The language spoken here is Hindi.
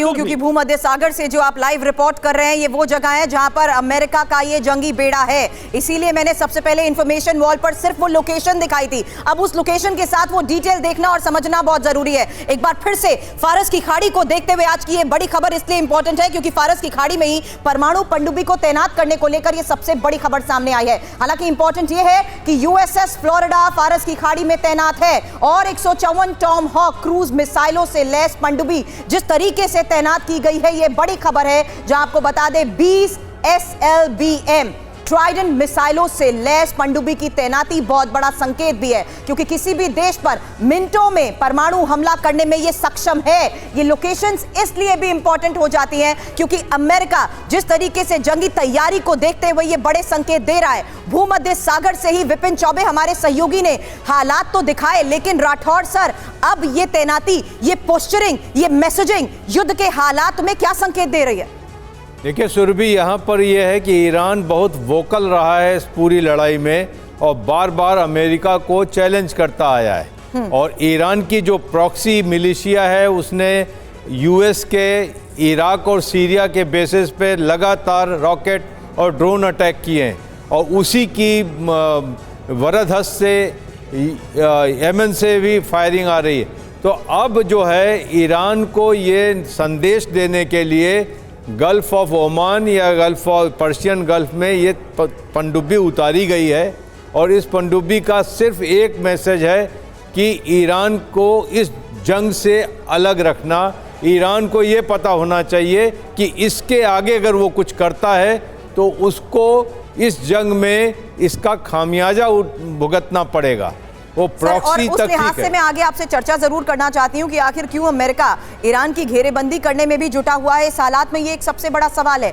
हूं क्योंकि भूमध्य सागर से जो आप लाइव रिपोर्ट कर रहे हैं ये वो जगह है जहां पर अमेरिका का ये जंगी बेड़ा है। इसीलिए मैंने सबसे पहले इंफॉर्मेशन वॉल पर सिर्फ वो लोकेशन दिखाई थी। अब उस लोकेशन के साथ वो डिटेल देखना और समझना बहुत जरूरी है। एक बार फिर से फारस की खाड़ी को देखते हुए आज की ये बड़ी खबर इसलिए इंपॉर्टेंट है क्योंकि फारस की खाड़ी में ही परमाणु पनडुब्बी को तैनात करने को लेकर ये सबसे बड़ी खबर सामने आई है। हालांकि इंपॉर्टेंट ये है कि यूएसएस फ्लोरिडा फारस की खाड़ी में तैनात है और 154 टॉम हॉक क्रूज मिसाइलों से लैस पनडुब्बी जिस तरीके से तैनात की गई है ये बड़ी खबर है। जहां आपको बता दें 20 SLBM ट्राइडेंट मिसाइलों से लैस पनडुब्बी की तैनाती बहुत बड़ा संकेत भी है क्योंकि किसी भी देश पर मिनटों में परमाणु हमला करने में यह सक्षम है। ये लोकेशंस इसलिए भी इंपॉर्टेंट हो जाती हैं क्योंकि अमेरिका जिस तरीके से जंगी तैयारी को देखते हुए ये बड़े संकेत दे रहा है। भूमध्य सागर से ही विपिन चौबे हमारे सहयोगी ने हालात तो दिखाए, लेकिन राठौड़ सर अब ये तैनाती, ये पोस्चरिंग, ये मैसेजिंग युद्ध के हालात में क्या संकेत दे रही है? देखिए सुरभि, यहाँ पर यह है कि ईरान बहुत वोकल रहा है इस पूरी लड़ाई में और बार बार अमेरिका को चैलेंज करता आया है। और ईरान की जो प्रॉक्सी मिलिशिया है उसने यूएस के इराक और सीरिया के बेसिस पे लगातार रॉकेट और ड्रोन अटैक किए हैं और उसी की वरद हस्त से यमन से भी फायरिंग आ रही है। तो अब जो है ईरान को ये संदेश देने के लिए गल्फ ऑफ ओमान या गल्फ ऑफ पर्शियन गल्फ में ये पनडुब्बी उतारी गई है और इस पनडुब्बी का सिर्फ एक मैसेज है कि ईरान को इस जंग से अलग रखना। ईरान को ये पता होना चाहिए कि इसके आगे अगर वो कुछ करता है तो उसको इस जंग में इसका खामियाजा भुगतना पड़ेगा। वो प्रॉक्सी उस लिहाज से मैं आगे आपसे चर्चा जरूर करना चाहती हूं कि आखिर क्यों अमेरिका ईरान की घेरेबंदी करने में भी जुटा हुआ है। इस हालात में ये एक सबसे बड़ा सवाल है।